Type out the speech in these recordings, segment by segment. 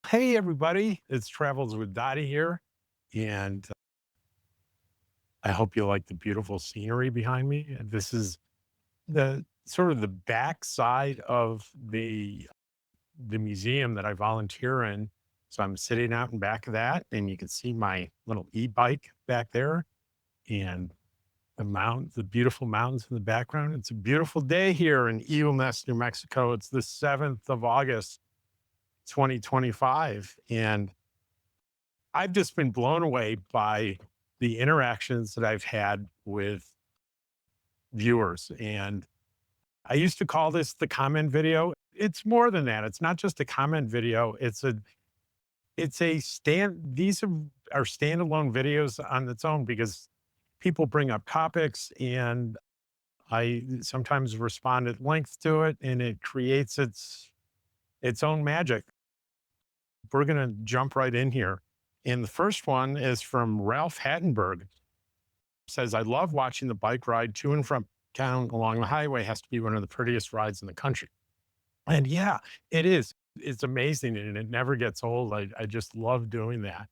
Hey, everybody. It's Travels with Dottie here. And I hope you like the beautiful scenery behind me. And this is the sort of the back side of the museum that I volunteer in. So I'm sitting out in back of that, and you can see my little e-bike back there and the beautiful mountains in the background. It's a beautiful day here in Eagle Nest, New Mexico. It's the 7th of August, 2025. And I've just been blown away by the interactions that I've had with viewers. And I used to call this the comment video. It's more than that. It's not just a comment video. These are standalone videos on its own because people bring up topics and I sometimes respond at length to it and it creates its own magic. We're going to jump right in here. And the first one is from Ralph Hattenberg. Says, I love watching the bike ride to and from town along the highway. Has to be one of the prettiest rides in the country. And yeah, it is. It's amazing and it never gets old. I just love doing that.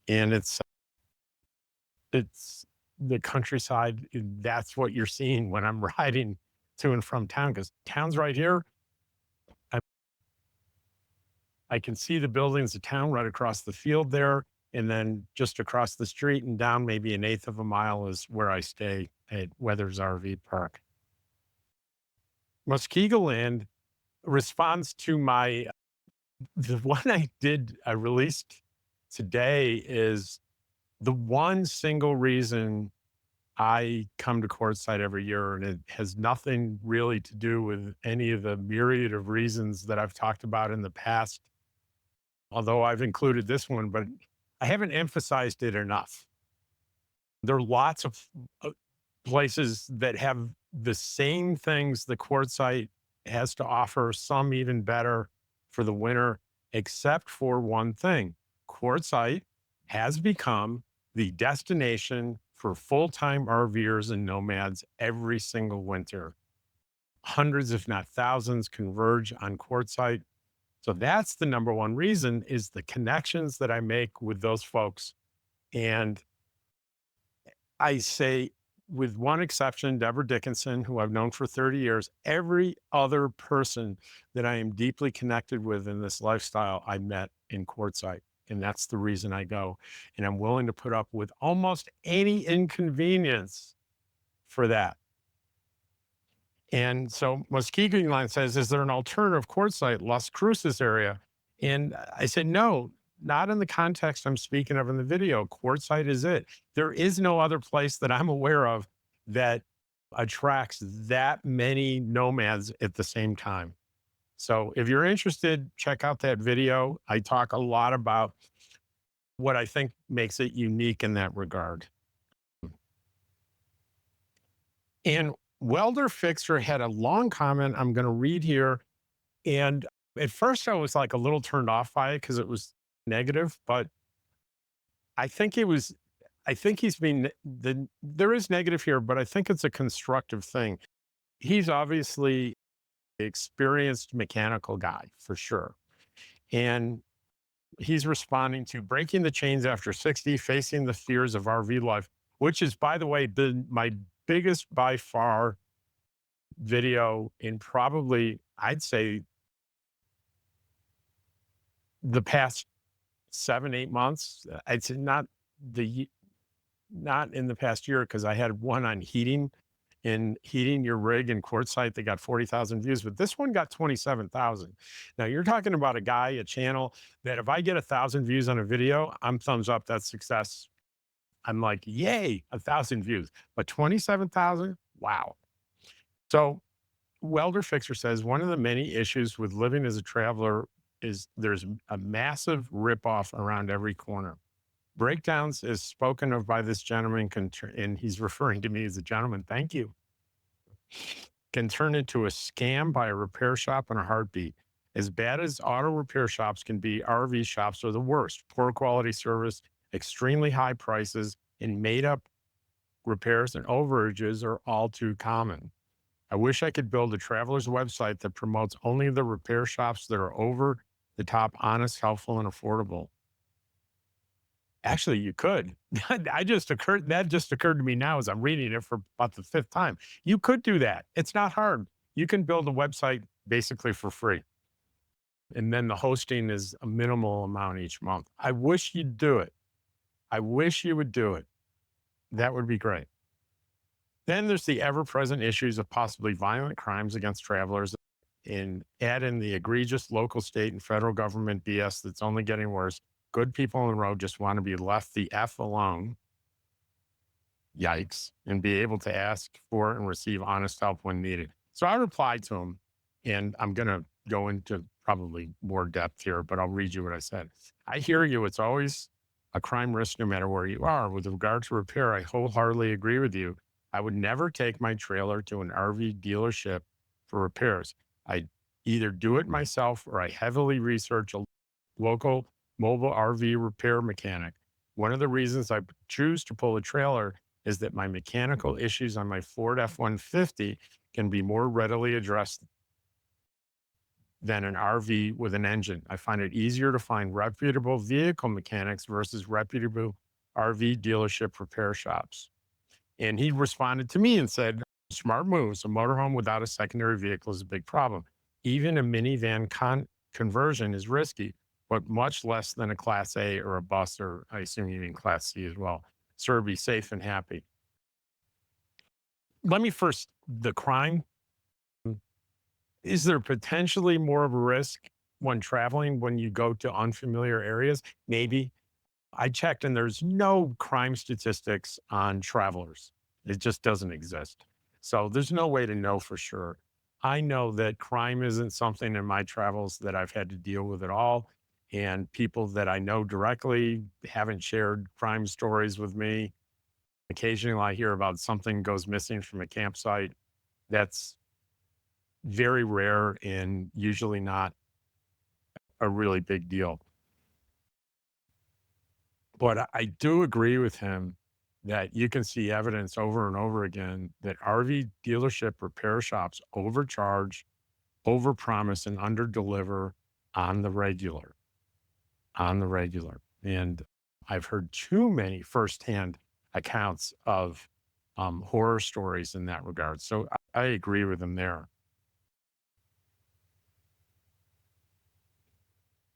And it's the countryside. That's what you're seeing when I'm riding to and from town because town's right here. I, I can see the buildings of town right across the field there. And then just across the street and down maybe an eighth of a mile is where I stay at Weathers RV Park. Muskegon responds to the one I released today is the one single reason I come to Quartzsite every year, and it has nothing really to do with any of the myriad of reasons that I've talked about in the past, although I've included this one, but I haven't emphasized it enough. There are lots of places that have the same things the Quartzsite has to offer, some even better for the winter, except for one thing. Quartzsite has become the destination for full-time RVers and nomads every single winter. Hundreds, if not thousands, converge on Quartzsite. So that's the number one reason is the connections that I make with those folks. And I say, with one exception, Deborah Dickinson, who I've known for 30 years, every other person that I am deeply connected with in this lifestyle, I met in Quartzsite. And that's the reason I go. And I'm willing to put up with almost any inconvenience for that. And so Muskegon Line says, is there an alternative Quartzsite, Las Cruces area? And I said, no, not in the context I'm speaking of in the video. Quartzsite is it. There is no other place that I'm aware of that attracts that many nomads at the same time. So if you're interested, check out that video. I talk a lot about what I think makes it unique in that regard. And Welder Fixer had a long comment I'm going to read here. And at first, I was like a little turned off by it because it was negative, but I think it was, I think he's been, there is negative here, but I think it's a constructive thing. He's obviously an experienced mechanical guy for sure. And he's responding to breaking the chains after 60, facing the fears of RV life, which is, by the way, been my biggest by far video in probably, I'd say, the past 7, 8 months. I'd say not in the past year because I had one on heating your rig in Quartzsite. They got 40,000 views, but this one got 27,000. Now you're talking about a guy, a channel that if I get 1,000 views on a video, I'm thumbs up. That's success. I'm like, yay, 1,000 views, but 27,000. Wow. So Welder Fixer says one of the many issues with living as a traveler is there's a massive ripoff around every corner. Breakdowns is spoken of by this gentleman, and he's referring to me as a gentleman. Thank you. Can turn into a scam by a repair shop in a heartbeat. As bad as auto repair shops can be, RV shops are the worst. Poor quality service, extremely high prices, and made up repairs and overages are all too common. I wish I could build a traveler's website that promotes only the repair shops that are over the top honest, helpful, and affordable. Actually, you could. That just occurred to me now as I'm reading it for about the fifth time. You could do that. It's not hard. You can build a website basically for free. And then the hosting is a minimal amount each month. I wish you'd do it. I wish you would do it. That would be great. Then there's the ever present issues of possibly violent crimes against travelers and add in the egregious local, state, and federal government BS that's only getting worse. Good people on the road just want to be left the F alone. Yikes. And be able to ask for and receive honest help when needed. So I replied to him, and I'm going to go into probably more depth here, but I'll read you what I said. I hear you. It's always a crime risk no matter where you are. With regard to repair, I wholeheartedly agree with you. I would never take my trailer to an RV dealership for repairs. I either do it myself or I heavily research a local mobile RV repair mechanic. One of the reasons I choose to pull a trailer is that my mechanical issues on my Ford F-150 can be more readily addressed than an RV with an engine. I find it easier to find reputable vehicle mechanics versus reputable RV dealership repair shops. And he responded to me and said, smart moves. A motorhome without a secondary vehicle is a big problem. Even a minivan conversion is risky, but much less than a Class A or a bus, or I assume you mean Class C as well. Sir, be safe and happy. Let me first, the crime. Is there potentially more of a risk when traveling when you go to unfamiliar areas? Maybe. I checked and there's no crime statistics on travelers. It just doesn't exist. So there's no way to know for sure. I know that crime isn't something in my travels that I've had to deal with at all. And people that I know directly haven't shared crime stories with me. Occasionally I hear about something goes missing from a campsite. That's very rare and usually not a really big deal. But I do agree with him that you can see evidence over and over again that RV dealership repair shops overcharge, overpromise, and underdeliver on the regular, on the regular. And I've heard too many firsthand accounts of horror stories in that regard. So I agree with him there.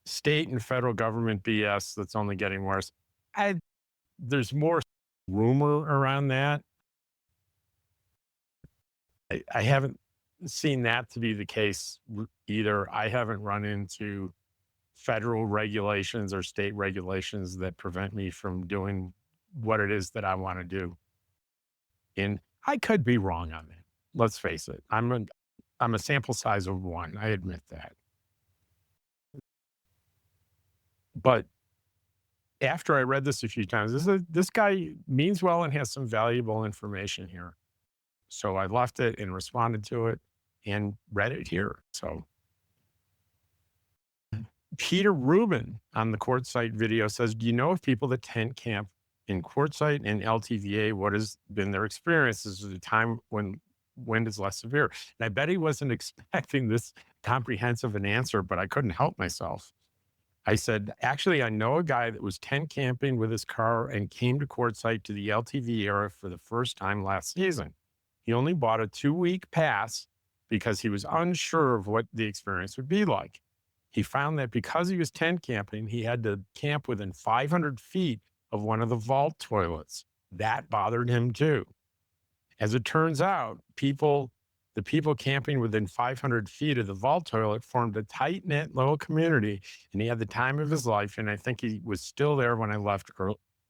State and federal government BS that's only getting worse. I There's more rumor around that. I haven't seen that to be the case either. I haven't run into federal regulations or state regulations that prevent me from doing what it is that I want to do. And I could be wrong on that. Let's face it. I'm a sample size of one. I admit that. But after I read this a few times, this guy means well and has some valuable information here. So I left it and responded to it and read it here. So Peter Rubin on the Quartzsite video says, do you know of people that tent camp in Quartzsite and LTVA? What has been their experiences at a time when wind is less severe? And I bet he wasn't expecting this comprehensive an answer, but I couldn't help myself. I said, actually, I know a guy that was tent camping with his car and came to Quartzsite to the LTV area for the first time last season. He only bought a 2-week pass because he was unsure of what the experience would be like. He found that because he was tent camping, he had to camp within 500 feet of one of the vault toilets. That bothered him too. As it turns out, the people camping within 500 feet of the vault toilet formed a tight knit little community, and he had the time of his life. And I think he was still there when I left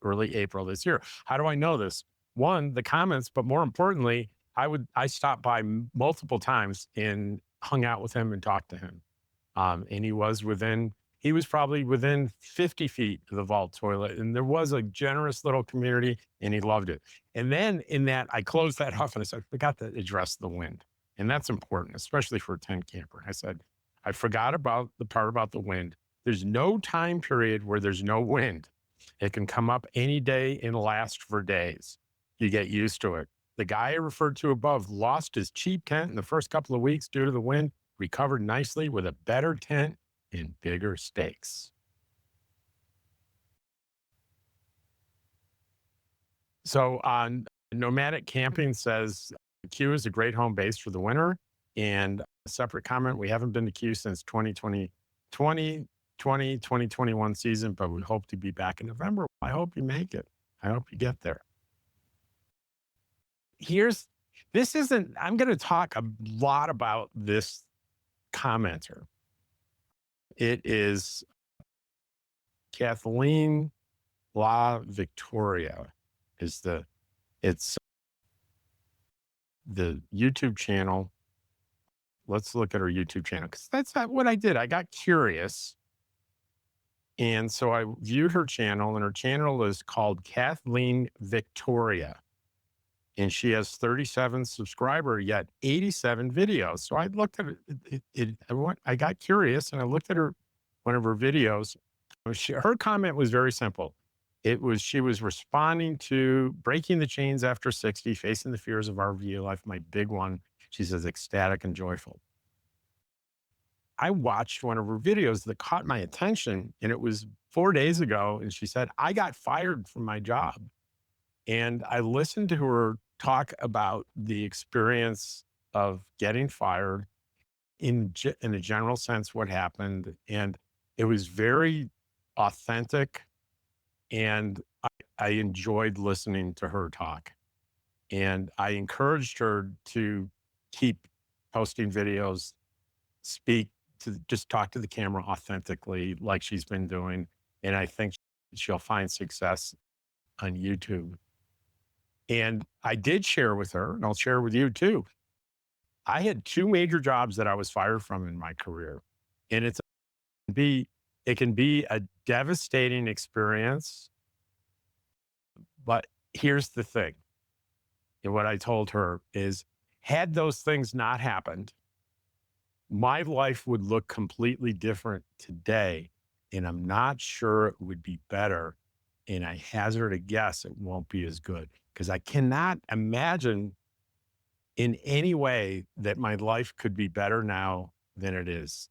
early April this year. How do I know this? One, the comments, but more importantly, I stopped by multiple times and hung out with him and talked to him. And he was probably within 50 feet of the vault toilet. And there was a generous little community and he loved it. And then in that, I closed that off and I said, I forgot to address the wind. And that's important, especially for a tent camper. I said, I forgot about the part about the wind. There's no time period where there's no wind. It can come up any day and last for days. You get used to it. The guy I referred to above lost his cheap tent in the first couple of weeks due to the wind, recovered nicely with a better tent in bigger stakes. So on Nomadic Camping says Q is a great home base for the winter. And a separate comment, we haven't been to Q since 2021 season, but we hope to be back in November. I hope you make it. I hope you get there. Here's this isn't, I'm going to talk a lot about this commenter. It is Kathleen La Victoria is it's the YouTube channel. Let's look at her YouTube channel because that's not what I did. I got curious. And so I viewed her channel, and her channel is called Kathleen Victoria. And she has 37 subscribers, yet 87 videos. So I looked at it. I got curious and I looked at one of her videos. Her comment was very simple. She was responding to breaking the chains after 60, facing the fears of RV life, my big one. She says, ecstatic and joyful. I watched one of her videos that caught my attention, and it was 4 days ago. And she said, I got fired from my job. And I listened to her talk about the experience of getting fired in a general sense, what happened. And it was very authentic. And I enjoyed listening to her talk. And I encouraged her to keep posting videos, just talk to the camera authentically like she's been doing. And I think she'll find success on YouTube. And I did share with her, and I'll share with you too. I had 2 major jobs that I was fired from in my career. And it can be a devastating experience. But here's the thing. And what I told her is, had those things not happened, my life would look completely different today. And I'm not sure it would be better. And I hazard a guess it won't be as good, because I cannot imagine in any way that my life could be better now than it is.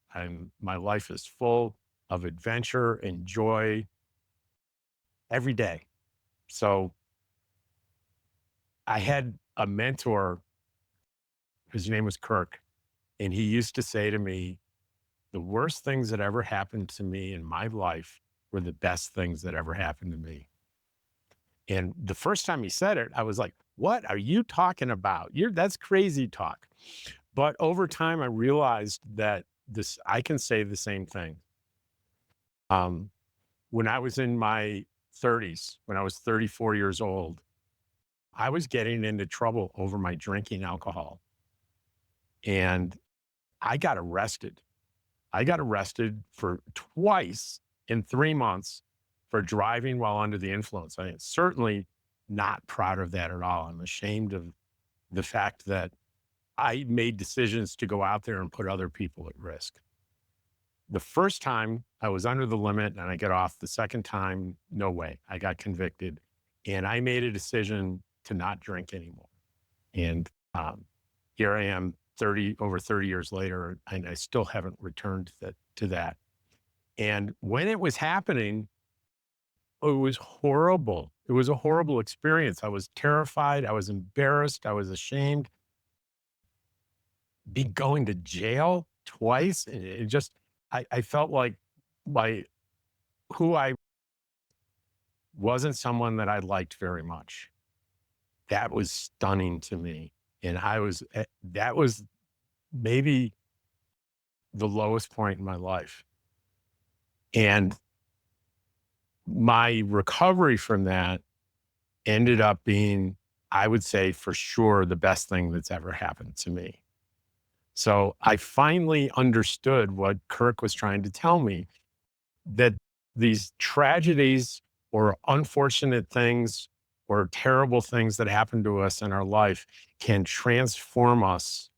My life is full of adventure and joy every day. So I had a mentor, his name was Kirk, and he used to say to me, the worst things that ever happened to me in my life were the best things that ever happened to me. And the first time he said it, I was like, what are you talking about? That's crazy talk. But over time, I realized that I can say the same thing. When I was in my 30s, when I was 34 years old, I was getting into trouble over my drinking alcohol. And I got arrested. I got arrested for twice in 3 months for driving while under the influence. I am certainly not proud of that at all. I'm ashamed of the fact that I made decisions to go out there and put other people at risk. The first time I was under the limit and I got off. The second time, no way. I got convicted, and I made a decision to not drink anymore. And here I am over 30 years later, and I still haven't returned to that. And when it was happening, it was horrible. It was a horrible experience. I was terrified. I was embarrassed. I was ashamed. Be going to jail twice. I felt like who I wasn't someone that I liked very much. That was stunning to me. And that was maybe the lowest point in my life. And my recovery from that ended up being, I would say for sure, the best thing that's ever happened to me. So I finally understood what Kirk was trying to tell me, that these tragedies or unfortunate things or terrible things that happen to us in our life can transform us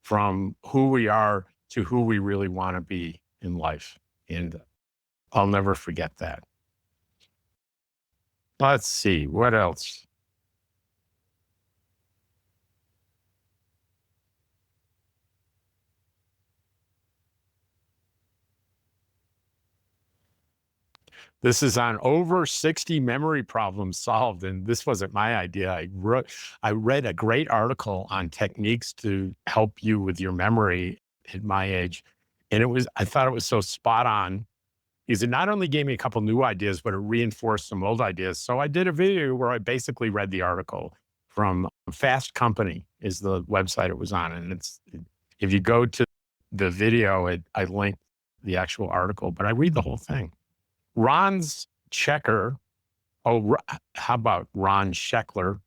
from who we are to who we really want to be in life. And I'll never forget that. Let's see, what else? This is on over 60 memory problems solved. And this wasn't my idea. I read a great article on techniques to help you with your memory at my age. And I thought it was so spot on because it not only gave me a couple new ideas, but it reinforced some old ideas. So I did a video where I basically read the article from Fast Company is the website it was on. And if you go to the video, I linked the actual article, but I read the whole thing. Ron's checker. How about Ron Scheckler?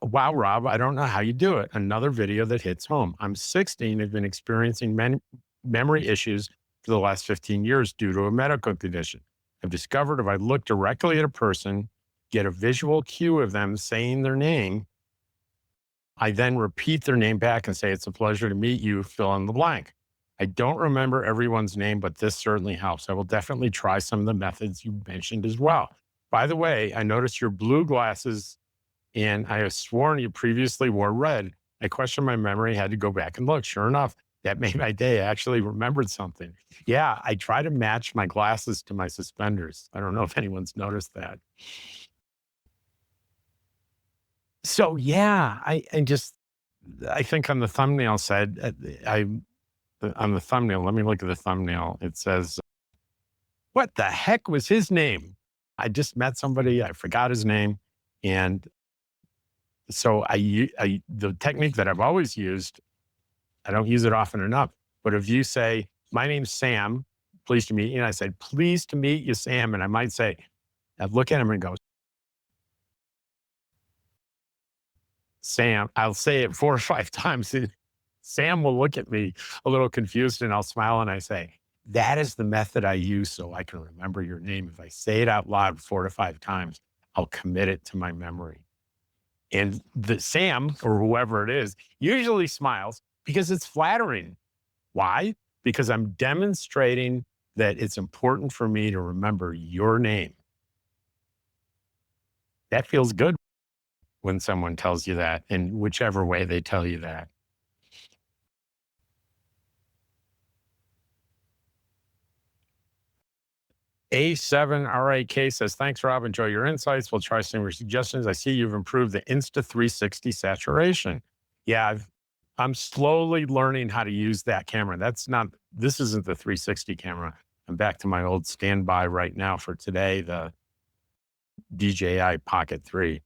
Wow, Rob, I don't know how you do it. Another video that hits home. I'm 16. I've been experiencing memory issues for the last 15 years due to a medical condition. I've discovered if I look directly at a person, get a visual cue of them saying their name, I then repeat their name back and say, it's a pleasure to meet you, fill in the blank. I don't remember everyone's name, but this certainly helps. I will definitely try some of the methods you mentioned as well. By the way, I noticed your blue glasses and I have sworn you previously wore red. I questioned my memory, had to go back and look. Sure enough, that made my day. I actually remembered something. Yeah, I try to match my glasses to my suspenders. I don't know if anyone's noticed that. So yeah, I think on the thumbnail said, on the thumbnail, let me look at the thumbnail. It says, what the heck was his name? I just met somebody, I forgot his name. And so the technique that I've always used, I don't use it often enough, but if you say, my name's Sam, pleased to meet you. And I said, pleased to meet you, Sam. And I might say, I'd look at him and go, Sam, I'll say it 4 or 5 times. Sam will look at me a little confused and I'll smile and I say, that is the method I use so I can remember your name. If I say it out loud 4 to 5 times, I'll commit it to my memory. And the Sam or whoever it is usually smiles because it's flattering. Why? Because I'm demonstrating that it's important for me to remember your name. That feels good when someone tells you that in whichever way they tell you that. A7RAK says, thanks, Rob. Enjoy your insights. We'll try some of your suggestions. I see you've improved the Insta360 saturation. Yeah, I'm slowly learning how to use that camera. This isn't the 360 camera. I'm back to my old standby right now for today, the DJI Pocket 3.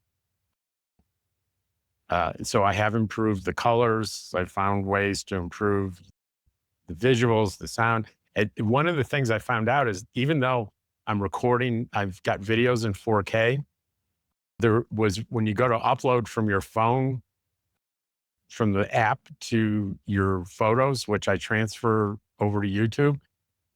So I have improved the colors. I found ways to improve the visuals, the sound. One of the things I found out is even though I'm recording, I've got videos in 4K. When you go to upload from your phone, from the app to your photos, which I transfer over to YouTube,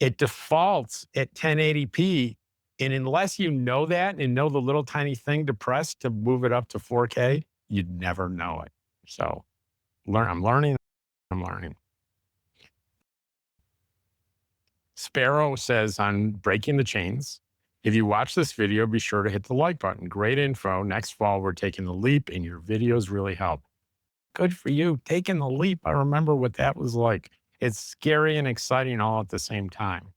it defaults at 1080p. And unless you know that and know the little tiny thing to press to move it up to 4K, you'd never know it. So I'm learning. Sparrow says on Breaking the Chains, if you watch this video, be sure to hit the like button. Great info. Next fall, we're taking the leap and your videos really help. Good for you. Taking the leap. I remember what that was like. It's scary and exciting all at the same time.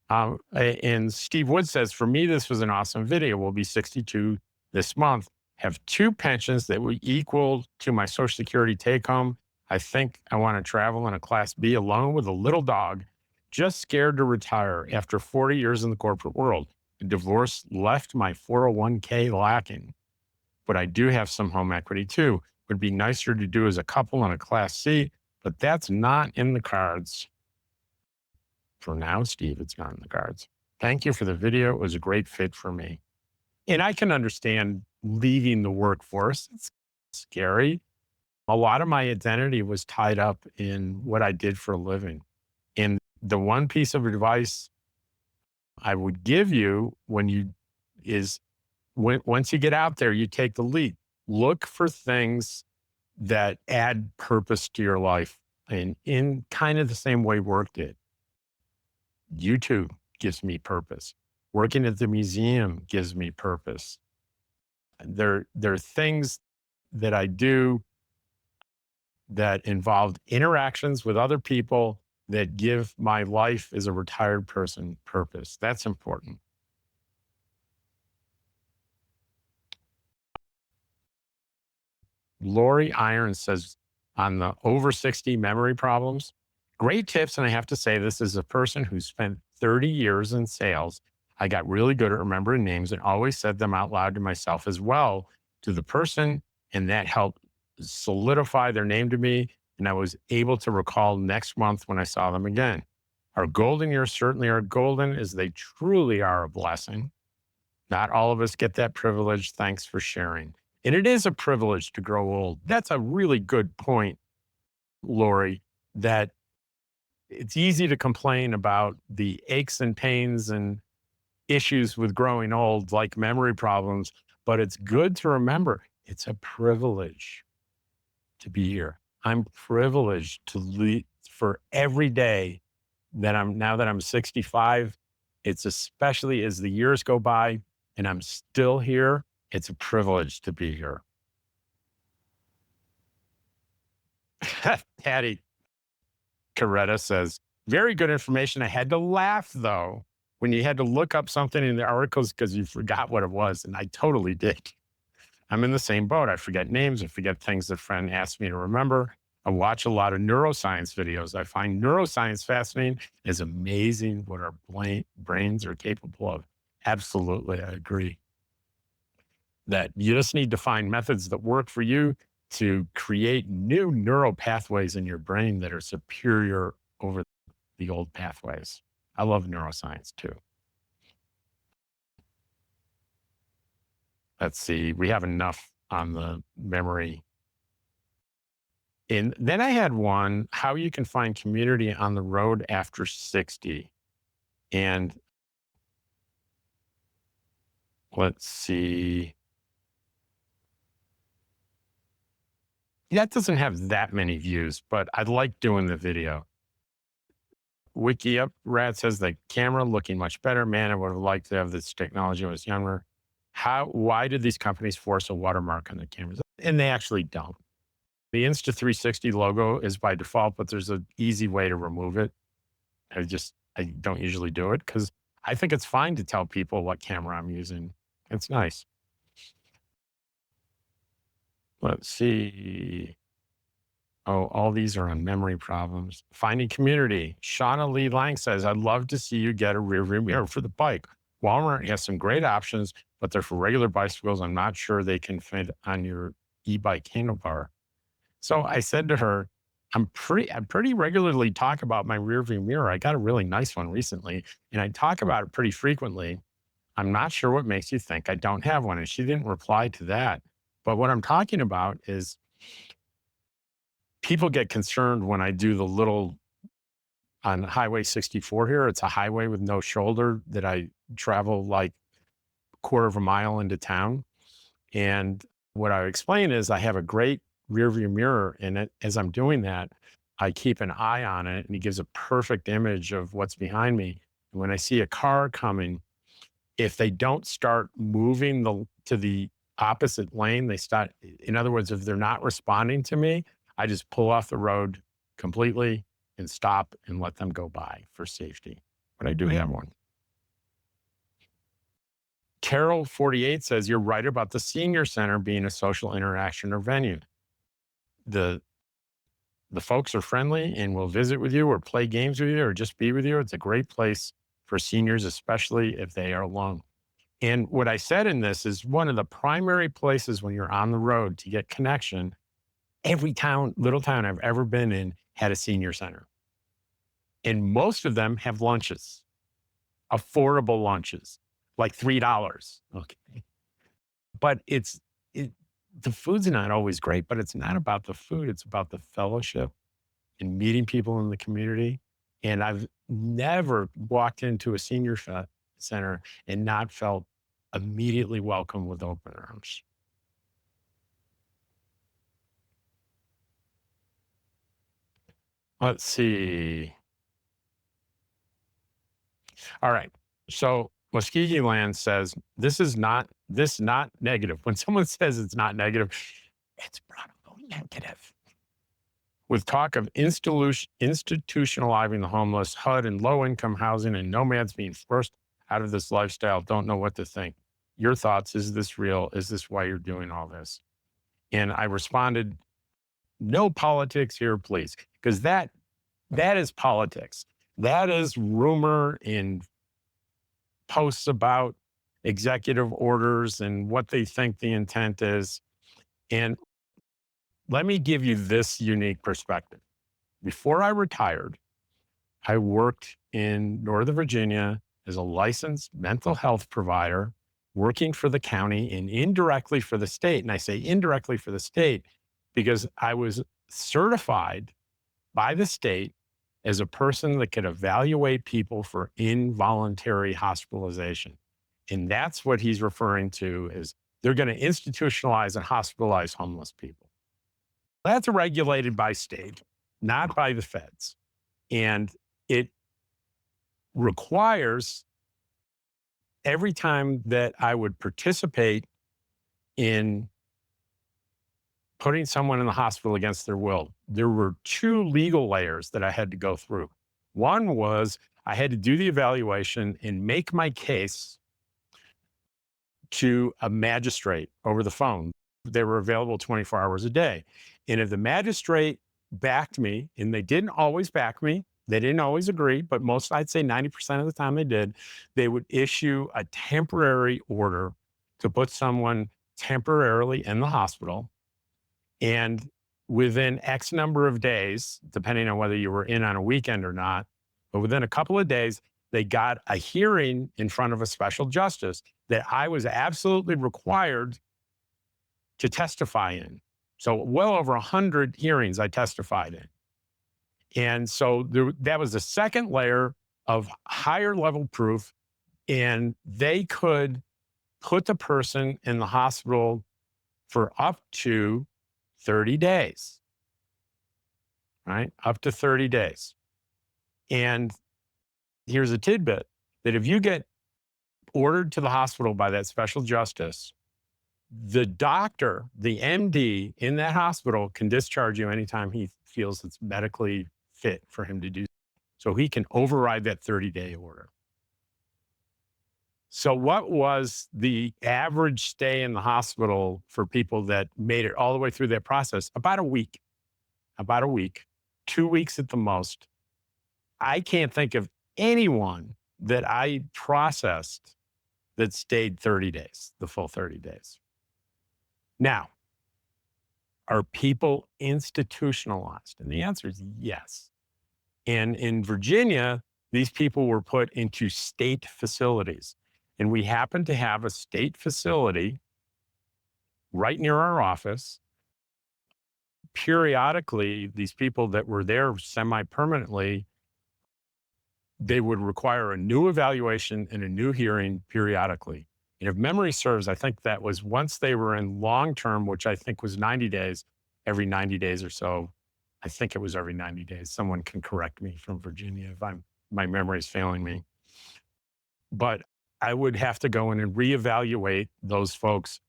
And Steve Wood says, for me, this was an awesome video. We'll be 62 this month. Have 2 pensions that will equal to my Social Security take home. I think I want to travel in a Class B alone with a little dog, just scared to retire after 40 years in the corporate world. The divorce left my 401k lacking, but I do have some home equity too. Would be nicer to do as a couple in a Class C, but that's not in the cards. For now, Steve, it's not in the cards. Thank you for the video. It was a great fit for me. And I can understand leaving the workforce. It's scary. A lot of my identity was tied up in what I did for a living. And the one piece of advice I would give you once you get out there, you take the leap. Look for things that add purpose to your life and in kind of the same way work did. YouTube gives me purpose. Working at the museum gives me purpose. There are things that I do that involved interactions with other people that give my life as a retired person purpose. That's important. Lori Irons says on the over 60 memory problems, great tips. And I have to say, this is a person who spent 30 years in sales. I got really good at remembering names and always said them out loud to myself as well to the person. And that helped solidify their name to me. And I was able to recall next month when I saw them again. Our golden years certainly are golden as they truly are a blessing. Not all of us get that privilege. Thanks for sharing. And it is a privilege to grow old. That's a really good point, Lori, that it's easy to complain about the aches and pains and issues with growing old, like memory problems, but it's good to remember it's a privilege to be here. I'm privileged to lead for every day that now that I'm 65. It's especially as the years go by and I'm still here. It's a privilege to be here. Patty Coretta says, very good information. I had to laugh though when you had to look up something in the articles because you forgot what it was. And I totally did. I'm in the same boat. I forget names. I forget things that friend asked me to remember. I watch a lot of neuroscience videos. I find neuroscience fascinating. It's amazing what our brains are capable of. Absolutely. I agree that you just need to find methods that work for you to create new neural pathways in your brain that are superior over the old pathways. I love neuroscience too. Let's see, we have enough on the memory. And then I had one, how you can find community on the road after 60. And let's see. That doesn't have that many views, but I like doing the video. Wiki Up Rat says the camera looking much better. Man, I would have liked to have this technology when I was younger. Why did these companies force a watermark on the cameras? And they actually don't. The Insta360 logo is by default, but there's an easy way to remove it. I don't usually do it because I think it's fine to tell people what camera I'm using. It's nice. Let's see. Oh, all these are on memory problems. Finding community. Shauna Lee Lang says, I'd love to see you get a rear view mirror for the bike. Walmart has some great options, but they're for regular bicycles. I'm not sure they can fit on your e-bike handlebar. So I said to her, I pretty regularly talk about my rear view mirror. I got a really nice one recently, and I talk about it pretty frequently. I'm not sure what makes you think I don't have one. And she didn't reply to that. But what I'm talking about is people get concerned when I do the little on Highway 64 here. It's a highway with no shoulder that I travel like a quarter of a mile into town. And what I explain is I have a great rear view mirror in it. As I'm doing that, I keep an eye on it and it gives a perfect image of what's behind me. And when I see a car coming, if they don't start moving to the opposite lane, they start, in other words, if they're not responding to me, I just pull off the road completely and stop and let them go by for safety. But I do have one. Carol 48 says, you're right about the senior center being a social interaction or venue. The folks are friendly and will visit with you or play games with you or just be with you. It's a great place for seniors, especially if they are alone. And what I said in this is one of the primary places when you're on the road to get connection. Every little town I've ever been in had a senior center. And most of them have lunches, affordable lunches, like $3. Okay. But the food's not always great, but it's not about the food. It's about the fellowship and meeting people in the community. And I've never walked into a senior center and not felt immediately welcome with open arms. Let's see. All right. So Muskegee Land says, this not negative. When someone says it's not negative, it's probably negative. With talk of institutionalizing the homeless, HUD and low income housing, and nomads being forced out of this lifestyle, don't know what to think. Your thoughts? Is this real? Is this why you're doing all this? And I responded, no politics here, please, because that is politics. That is rumor and posts about executive orders and what they think the intent is. And let me give you this unique perspective. Before I retired, I worked in Northern Virginia as a licensed mental health provider, working for the county and indirectly for the state. And I say indirectly for the state because I was certified by the state as a person that could evaluate people for involuntary hospitalization. And that's what he's referring to is they're going to institutionalize and hospitalize homeless people. That's regulated by state, not by the feds. And it requires every time that I would participate in putting someone in the hospital against their will, there were two legal layers that I had to go through. One was I had to do the evaluation and make my case to a magistrate over the phone. They were available 24 hours a day. And if the magistrate backed me, and they didn't always back me, they didn't always agree, but most, I'd say 90% of the time they did, they would issue a temporary order to put someone temporarily in the hospital. And within X number of days, depending on whether you were in on a weekend or not, but within a couple of days, they got a hearing in front of a special justice that I was absolutely required to testify in. So well over 100 hearings I testified in. And so that was the second layer of higher level proof. And they could put the person in the hospital for up to 30 days, right? Up to 30 days. And here's a tidbit that if you get ordered to the hospital by that special justice, the doctor, the MD in that hospital can discharge you anytime he feels it's medically fit for him to do. So he can override that 30-day order. So what was the average stay in the hospital for people that made it all the way through that process? About a week, 2 weeks at the most. I can't think of anyone that I processed that stayed 30 days, the full 30 days. Now, are people institutionalized? And the answer is yes. And in Virginia, these people were put into state facilities. And we happen to have a state facility right near our office. Periodically, these people that were there semi-permanently, they would require a new evaluation and a new hearing periodically. And if memory serves, I think that was once they were in long-term, which I think was 90 days, every 90 days or so. I think it was every 90 days. Someone can correct me from Virginia if my memory is failing me. But I would have to go in and reevaluate those folks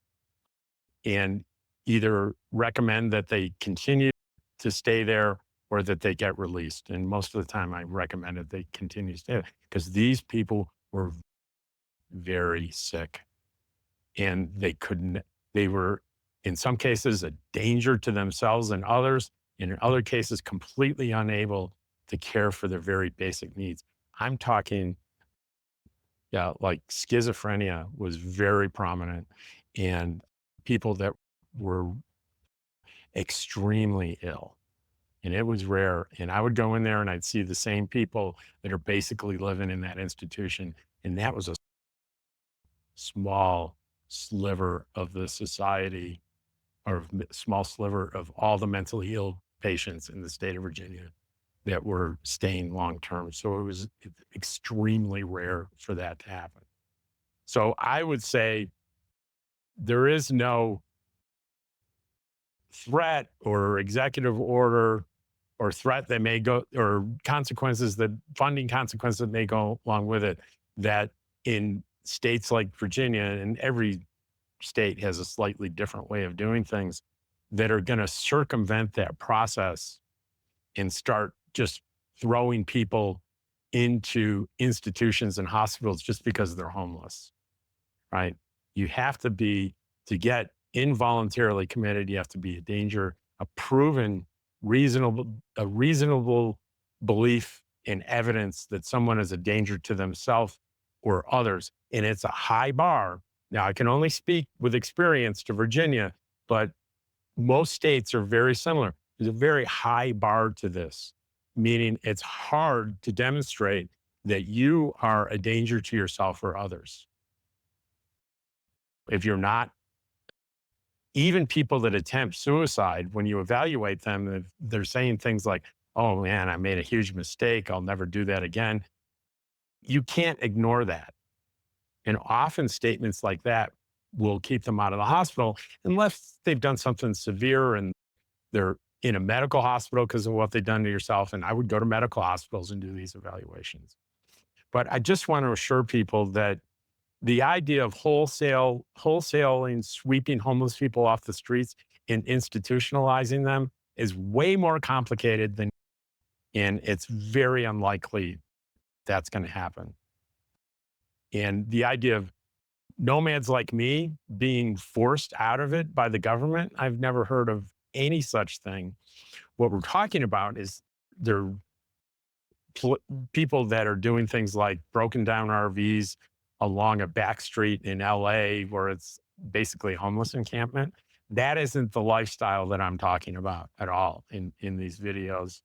and either recommend that they continue to stay there or that they get released. And most of the time I recommended they continue to stay there because these people were very sick and they were in some cases a danger to themselves and others, and in other cases completely unable to care for their very basic needs. I'm talking, yeah, like schizophrenia was very prominent and people that were extremely ill. And it was rare. And I would go in there and I'd see the same people that are basically living in that institution. And that was a small sliver of the society or small sliver of all the mentally ill patients in the state of Virginia that were staying long-term. So it was extremely rare for that to happen. So I would say there is no threat or executive order or threat that may go, or consequences that funding consequences that may go along with it, that in states like Virginia, and every state has a slightly different way of doing things, that are going to circumvent that process and start just throwing people into institutions and hospitals just because they're homeless, right? You have to be, to get involuntarily committed, you have to be a danger, a proven a reasonable belief in evidence that someone is a danger to themselves or others. And it's a high bar. Now, I can only speak with experience to Virginia, but most states are very similar. There's a very high bar to this, meaning it's hard to demonstrate that you are a danger to yourself or others. If you're not, even people that attempt suicide, when you evaluate them, if they're saying things like, oh man, I made a huge mistake, I'll never do that again. You can't ignore that. And often statements like that will keep them out of the hospital unless they've done something severe and they're in a medical hospital because of what they've done to yourself. And I would go to medical hospitals and do these evaluations. But I just want to assure people that the idea of wholesaling, sweeping homeless people off the streets and institutionalizing them is way more complicated than, and it's very unlikely that's going to happen. And the idea of nomads like me being forced out of it by the government, I've never heard of any such thing. What we're talking about is there people that are doing things like broken down RVs along a back street in LA where it's basically a homeless encampment. That isn't the lifestyle that I'm talking about at all in these videos.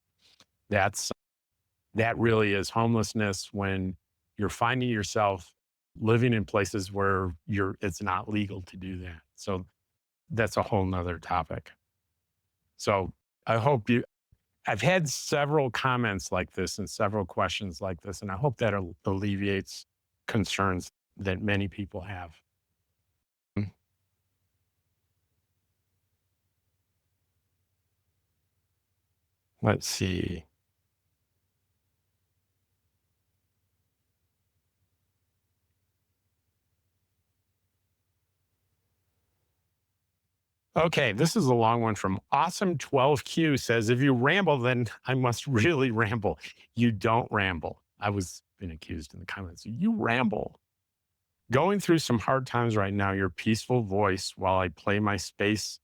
That really is homelessness when you're finding yourself living in places where it's not legal to do that. So that's a whole nother topic. So I hope I've had several comments like this and several questions like this, and I hope that alleviates concerns that many people have. Let's see. Okay, this is a long one from Awesome12Q says, if you ramble, then I must really ramble. You don't ramble. I was been accused in the comments. You ramble. Going through some hard times right now, your peaceful voice while I play my space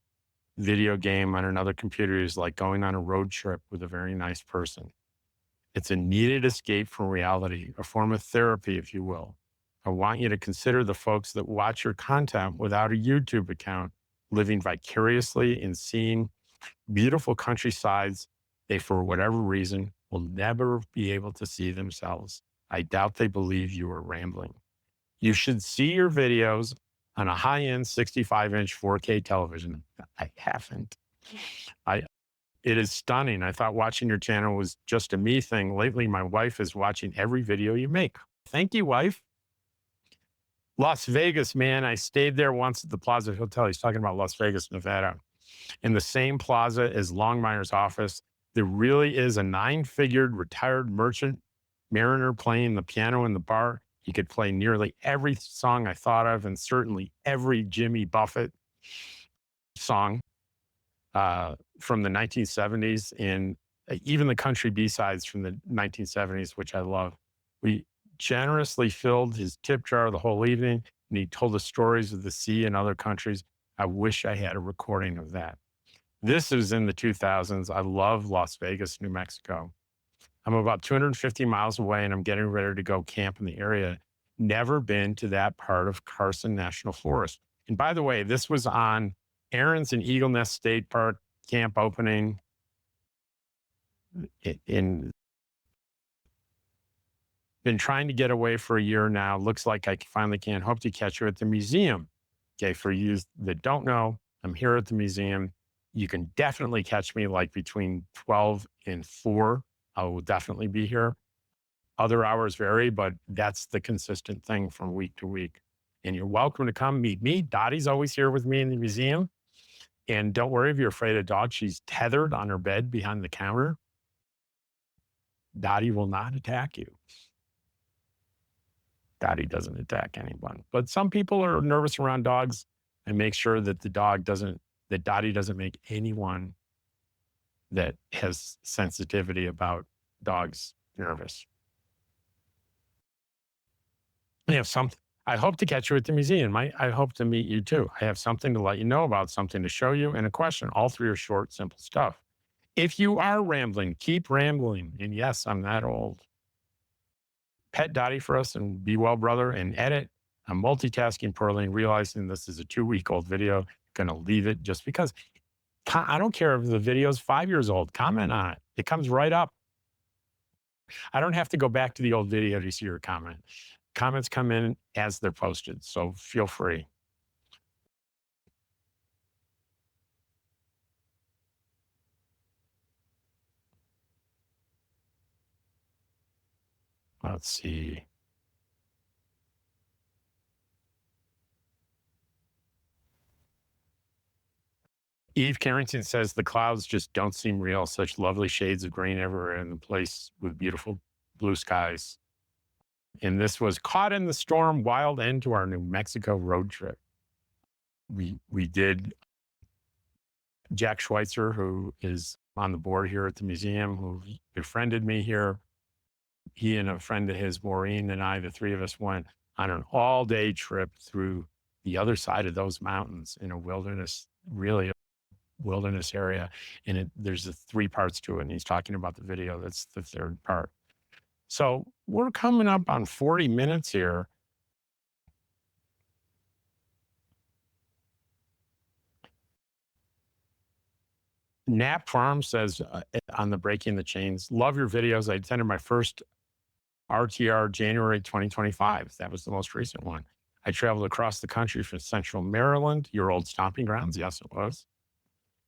video game on another computer is like going on a road trip with a very nice person. It's a needed escape from reality, a form of therapy, if you will. I want you to consider the folks that watch your content without a YouTube account, living vicariously and seeing beautiful countrysides they, for whatever reason, will never be able to see themselves. I doubt they believe you are rambling. You should see your videos on a high-end 65-inch 4K television. I haven't. It is stunning. I thought watching your channel was just a me thing. Lately, my wife is watching every video you make. Thank you, wife. Las Vegas, man. I stayed there once at the Plaza Hotel. He's talking about Las Vegas, Nevada. In the same plaza as Longmire's office, there really is a 9-figured retired merchant mariner playing the piano in the bar. He could play nearly every song I thought of, and certainly every Jimmy Buffett song from the 1970s, and even the country B-sides from the 1970s, which I love. We generously filled his tip jar the whole evening, and he told us stories of the sea and other countries. I wish I had a recording of that. This is in the 2000s. I love Las Vegas, New Mexico. I'm about 250 miles away, and I'm getting ready to go camp in the area. Never been to that part of Carson National Forest. And by the way, this was on Aaron's and Eagle Nest State Park camp opening in been trying to get away for a year now. Looks like I finally can. Hope to catch you at the museum. Okay, for you that don't know, I'm here at the museum. You can definitely catch me like between 12 and 4. I will definitely be here. Other hours vary, but that's the consistent thing from week to week. And you're welcome to come meet me. Dottie's always here with me in the museum. And don't worry if you're afraid of dogs. She's tethered on her bed behind the counter. Dottie will not attack you. Dottie doesn't attack anyone. But some people are nervous around dogs and make sure that Dottie doesn't make anyone that has sensitivity about dogs nervous. I have some. I hope to catch you at the museum. I hope to meet you too. I have something to let you know about, something to show you, and a question. All three are short, simple stuff. If you are rambling, keep rambling. And yes, I'm that old. Pet Dottie for us and be well, brother, and edit. I'm multitasking poorly and realizing this is a 2 week old video. Gonna leave it just because I don't care if the video is 5 years old. Comment on it. It comes right up. I don't have to go back to the old video to see your comment. Comments come in as they're posted, so feel free. Let's see. Eve Carrington says the clouds just don't seem real. Such lovely shades of green everywhere in the place with beautiful blue skies. And this was Caught in the Storm, wild end to our New Mexico road trip. We did Jack Schweitzer, who is on the board here at the museum, who befriended me here. He and a friend of his, Maureen, and I, the three of us went on an all-day trip through the other side of those mountains in a wilderness, really a wilderness area. And there's three parts to it. And he's talking about the video. That's the third part. So we're coming up on 40 minutes here. Nap Farm says on the Breaking the Chains, love your videos. I attended my first RTR January 2025. That was the most recent one. I traveled across the country from central Maryland, your old stomping grounds. Yes, it was.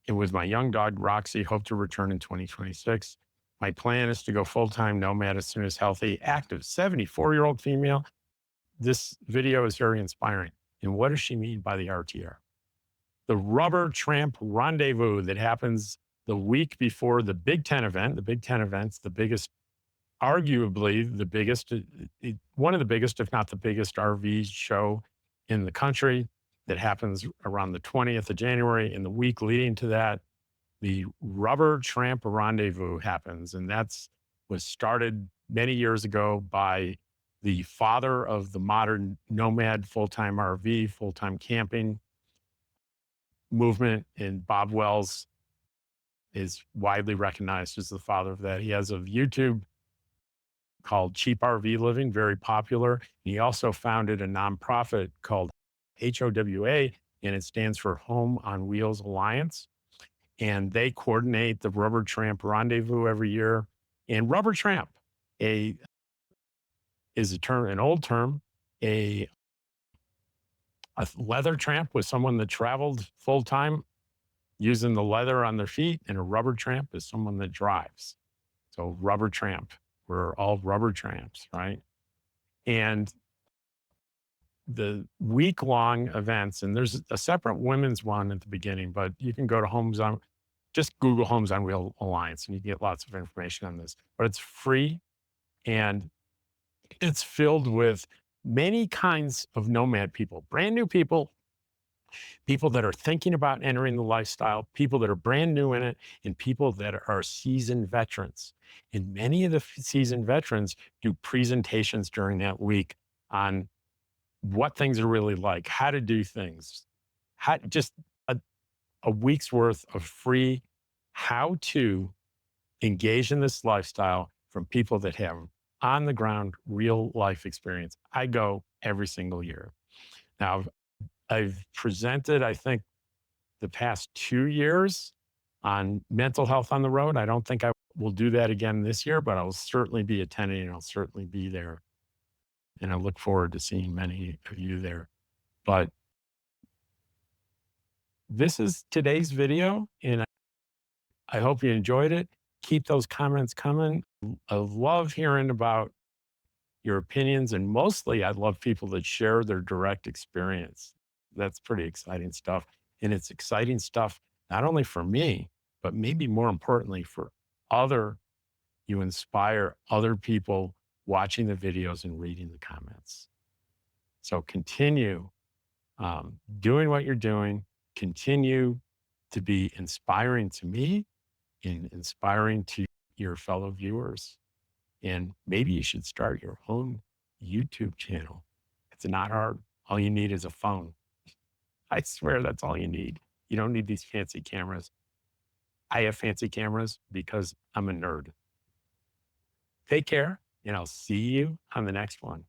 And with my young dog, Roxy, hope to return in 2026. My plan is to go full-time nomad as soon as healthy, active, 74-year-old female. This video is very inspiring. And what does she mean by the RTR? The Rubber Tramp Rendezvous that happens the week before the Big Ten event. The Big Ten event's the biggest, arguably the biggest, one of the biggest, if not the biggest RV show in the country that happens around the 20th of January. In the week leading to that, the Rubber Tramp Rendezvous happens. And was started many years ago by the father of the modern nomad full-time RV, full-time camping movement. And Bob Wells is widely recognized as the father of that. He has a YouTube called Cheap RV Living, very popular. And he also founded a nonprofit called HOWA, and it stands for Home on Wheels Alliance. And they coordinate the Rubber Tramp Rendezvous every year. And Rubber Tramp is a term, an old term. A leather tramp was someone that traveled full time using the leather on their feet, and a rubber tramp is someone that drives. So Rubber Tramp, we're all rubber tramps, right? And the week-long events, and there's a separate women's one at the beginning, but you can go to just Google Homes on Wheel Alliance, and you get lots of information on this. But it's free, and it's filled with many kinds of nomad people, brand new people, people that are thinking about entering the lifestyle, people that are brand new in it, and people that are seasoned veterans. And many of the seasoned veterans do presentations during that week on what things are really like, how to do things, just a week's worth of free how to engage in this lifestyle from people that have on the ground real life experience. I go every single year. Now, I've presented, I think, the past 2 years on mental health on the road. I don't think I will do that again this year, but I'll certainly be attending and I'll certainly be there. And I look forward to seeing many of you there. But this is today's video, and I hope you enjoyed it. Keep those comments coming. I love hearing about your opinions, and mostly I love people that share their direct experience. That's pretty exciting stuff. And it's exciting stuff, not only for me, but maybe more importantly for you inspire other people watching the videos and reading the comments. So continue doing what you're doing, continue to be inspiring to me in inspiring to your fellow viewers. And maybe you should start your own YouTube channel. It's not hard. All you need is a phone. I swear that's all you need. You don't need these fancy cameras. I have fancy cameras because I'm a nerd. Take care, and I'll see you on the next one.